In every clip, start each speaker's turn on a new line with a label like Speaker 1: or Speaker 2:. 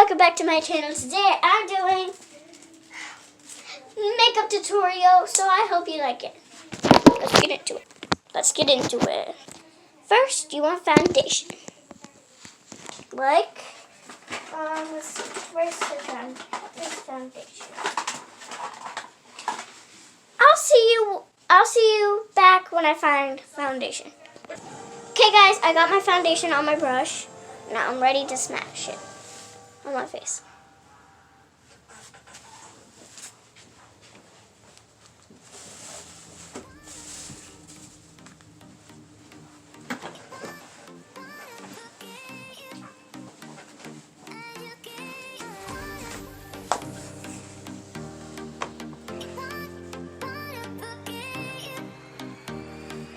Speaker 1: welcome back to my channel. Today I'm doing makeup tutorial, so I hope you like it. Let's get into it. First, you want foundation. Let's see, where's this foundation? I'll see you back when I find foundation. Okay guys, I got my foundation on my brush. Now I'm ready to smash it on my face.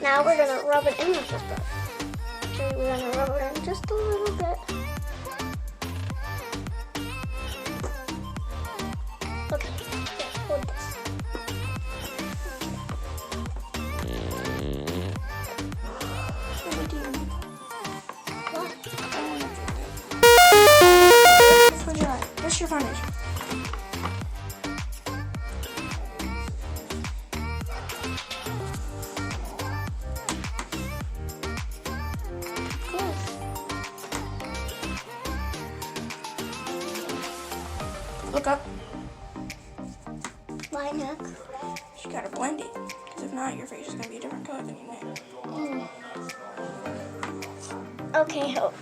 Speaker 1: Now we're going to rub it in with this brush. Okay, we're going to rub it in just a little bit. Okay, hold this. What?
Speaker 2: Close your eye. What's your foundation? Look up.
Speaker 1: My neck.
Speaker 2: You gotta blend it, because if not, your face is gonna be a different color than your neck.
Speaker 1: Okay, hope.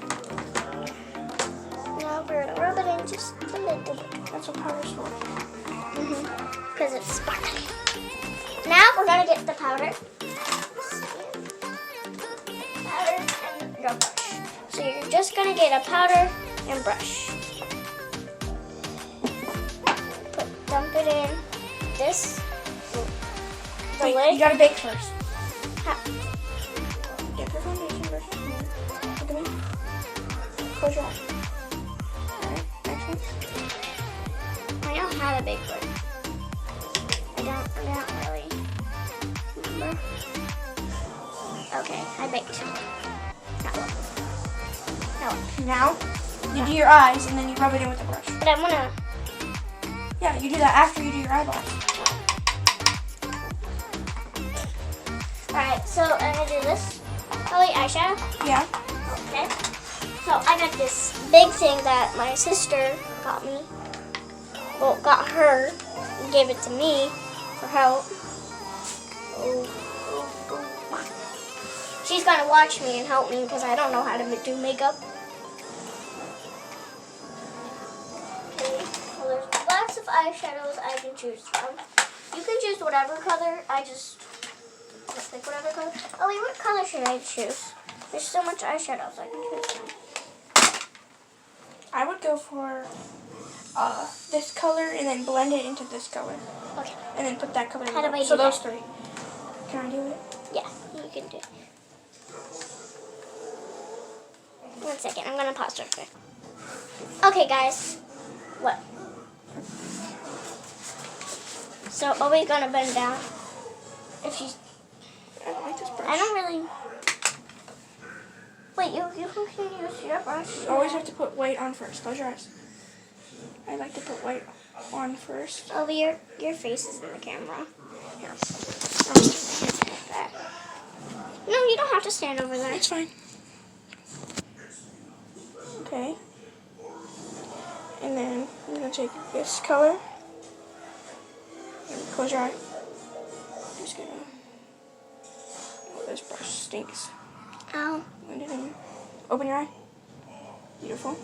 Speaker 1: Now we're gonna rub it in just a little bit.
Speaker 2: That's what powder's for.
Speaker 1: Because it's sparkly. Now we're gonna get the powder. Powder and your brush. So you're just gonna get a powder and brush. Dump it in this.
Speaker 2: Wait,
Speaker 1: lid.
Speaker 2: you gotta bake first.
Speaker 1: How?
Speaker 2: Dip your foundation first. Look at me. Close your eyes. Alright, next one.
Speaker 1: I know how to bake bread. I don't really remember. Okay, I baked. That one.
Speaker 2: Now, you do your eyes, and then you rub it in with the brush.
Speaker 1: But I'm gonna.
Speaker 2: Yeah, you do that after you do your eyeballs.
Speaker 1: Alright, so I'm gonna do this. Oh wait, eyeshadow?
Speaker 2: Yeah.
Speaker 1: Okay. So I got this big thing that my sister got me. Well, got her and gave it to me for help. She's gonna watch me and help me because I don't know how to do makeup. Okay, so there's lots of eyeshadows I can choose from. You can choose whatever color. I just pick whatever color. Oh wait, what color should I choose? There's so much eyeshadows I can choose from.
Speaker 2: I would go for this color and then blend it into this color.
Speaker 1: Okay.
Speaker 2: And then put that color in.
Speaker 1: How do I
Speaker 2: So
Speaker 1: do
Speaker 2: those
Speaker 1: that?
Speaker 2: three. Can I do it?
Speaker 1: Yeah, you can do it. 1 second, I'm gonna pause real quick. Okay, guys. What? So, are we gonna bend down? If she's,
Speaker 2: I don't like this brush.
Speaker 1: I don't really. Wait, you can use your brush.
Speaker 2: You always have to put white on first. Close your eyes. I like to put white on first.
Speaker 1: Oh, your face is in the camera.
Speaker 2: Here.
Speaker 1: No, you don't have to stand over there.
Speaker 2: It's fine. Okay. And then I'm going to take this color. And close your eye. I'm just going to... Oh, this brush stinks.
Speaker 1: Ow.
Speaker 2: Blend it in. Open your eye. Beautiful.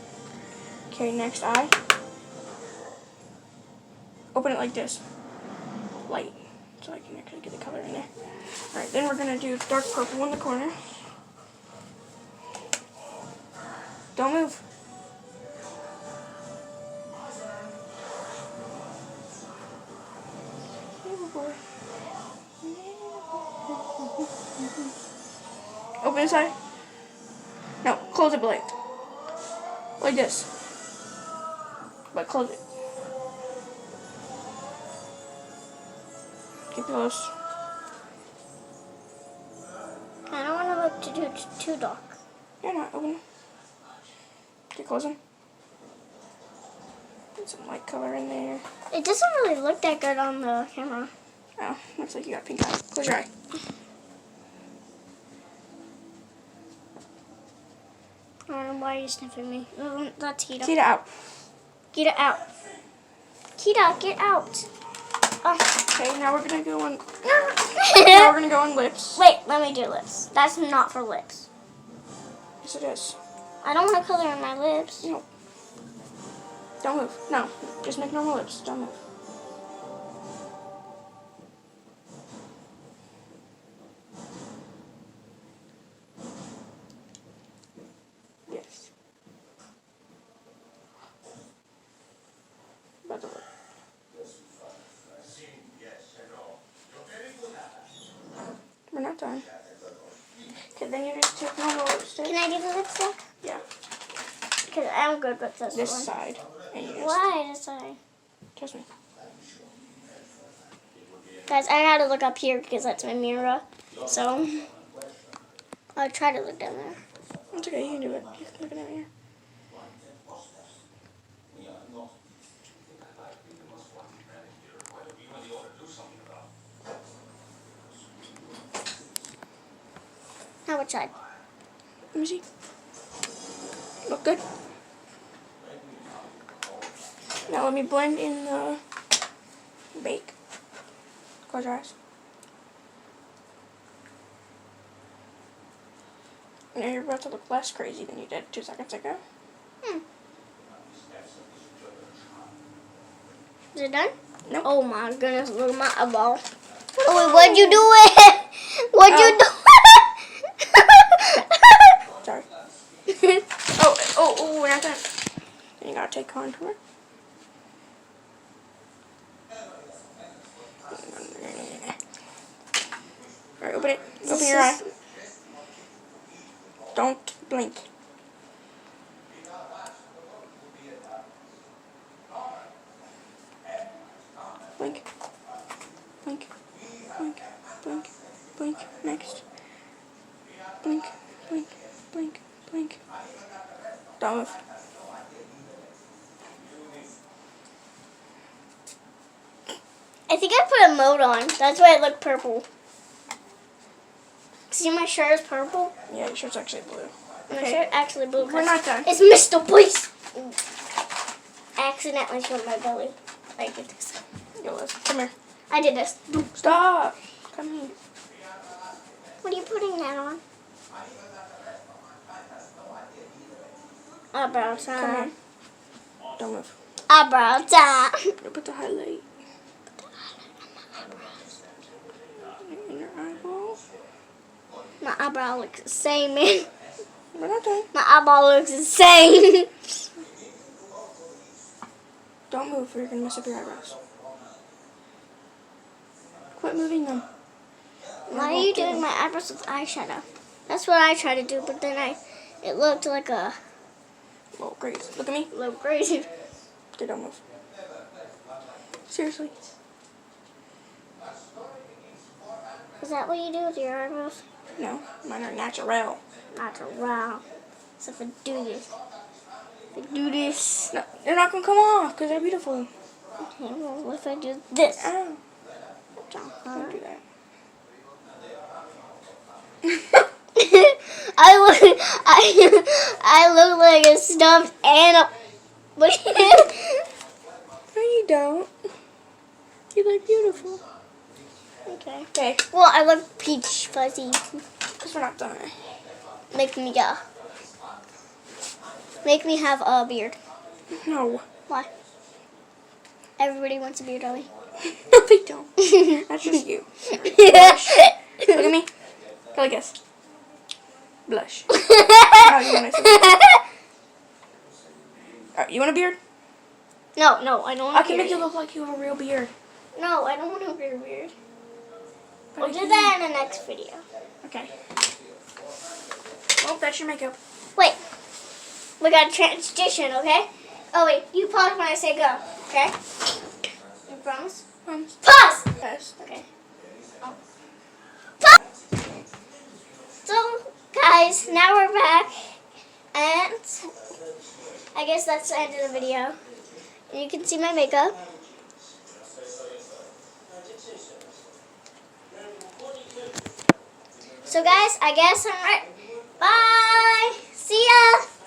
Speaker 2: Okay, next eye. Open it like this. Light. So I can actually get the color in there. Alright, then we're going to do dark purple in the corner. Don't move. Open this eye. No, close it like this. But close it. Get close.
Speaker 1: I don't want to look too dark.
Speaker 2: You're not open. Get close them. Put some light color in there.
Speaker 1: It doesn't really look that good on the camera.
Speaker 2: Oh, looks like you got pink eye. Close your eye.
Speaker 1: Why are you sniffing me? Oh, that's Kita.
Speaker 2: Kita out.
Speaker 1: Kita out. Kita, get out. Oh.
Speaker 2: Okay, now we're gonna go on. Now we're gonna go on lips.
Speaker 1: Wait, let me do lips. That's not for lips.
Speaker 2: Yes, it is.
Speaker 1: I don't want to color in my lips.
Speaker 2: No. Don't move. No, just make normal lips. Don't move. Yes. About to work. We're not done. Okay, then you just take normal lipstick.
Speaker 1: Can I do the lipstick?
Speaker 2: Yeah.
Speaker 1: Because I'm good with this
Speaker 2: This
Speaker 1: one.
Speaker 2: side. And you just,
Speaker 1: Why this side?
Speaker 2: trust me.
Speaker 1: Guys, I had to look up here because that's my mirror. So, I'll try to look down there.
Speaker 2: It's okay, you can do it. Keep looking at me.
Speaker 1: Now which side?
Speaker 2: Let me see. Look good. Now let me blend in the bake. Close your eyes. Now you're about to look less crazy than you did 2 seconds ago.
Speaker 1: Is it done?
Speaker 2: Nope.
Speaker 1: Oh my goodness, look at my eyeball. Oh wait, what'd you do it? What'd you do?
Speaker 2: Sorry. We're not done. Then you gotta take contour. Alright, open it. Open your eye. Don't blink. Blink. Blink. Blink. Blink. Blink. Next. Blink. Blink. Blink. Blink. Don't move.
Speaker 1: I think I put a mode on. That's why it looked purple. See, my shirt is purple.
Speaker 2: Yeah, your shirt's actually blue.
Speaker 1: My
Speaker 2: Okay.
Speaker 1: shirt actually blue.
Speaker 2: We're not done.
Speaker 1: It's Mr. Please. I accidentally showed my belly. I did this.
Speaker 2: Yo, Liz, come here.
Speaker 1: I did this.
Speaker 2: Stop. Come here.
Speaker 1: What are you putting that on? Eyebrow
Speaker 2: Come
Speaker 1: time.
Speaker 2: here. Don't move.
Speaker 1: Eyebrow time.
Speaker 2: You put the highlight in your eyeball.
Speaker 1: My eyebrow looks the same, man.
Speaker 2: We're not done.
Speaker 1: My eyeball looks the same.
Speaker 2: Don't move or you're going to mess up your eyebrows. Quit moving them.
Speaker 1: Why are you doing my eyebrows with eyeshadow? That's what I tried to do, but then it looked like a
Speaker 2: Well, great. Look at me.
Speaker 1: little crazy.
Speaker 2: Okay, don't move. Seriously.
Speaker 1: Is that what you do with your eyebrows?
Speaker 2: No, mine are natural.
Speaker 1: Natural. So if I do this,
Speaker 2: No, they're not going to come off because they're beautiful.
Speaker 1: okay, well, what if I do this?
Speaker 2: Ow. Don't do that.
Speaker 1: I look like a stuffed animal. What are you doing?
Speaker 2: No, you don't. You look beautiful.
Speaker 1: Okay.
Speaker 2: Okay,
Speaker 1: Well, I look peach fuzzy.
Speaker 2: because we're not done.
Speaker 1: Make me have a beard.
Speaker 2: No.
Speaker 1: Why? Everybody wants a beard, Ellie.
Speaker 2: No, they don't. That's just you. Look at me. Go like this. Blush. How you want to Alright, you want a beard?
Speaker 1: No, I don't want
Speaker 2: I
Speaker 1: a
Speaker 2: can
Speaker 1: beard.
Speaker 2: make you look like you have a real beard.
Speaker 1: No, I don't want a beard.
Speaker 2: But
Speaker 1: We'll
Speaker 2: I
Speaker 1: do
Speaker 2: can-
Speaker 1: that in the next video.
Speaker 2: Okay. Well, that's your makeup.
Speaker 1: Wait. We got a transition, okay? Oh, wait. You pause when I say go, okay? You promise? Pause!
Speaker 2: Yes.
Speaker 1: Okay. Oh. Pause! So, guys, now we're back. And I guess that's the end of the video. You can see my makeup. So guys, I guess I'm right. Bye. See ya.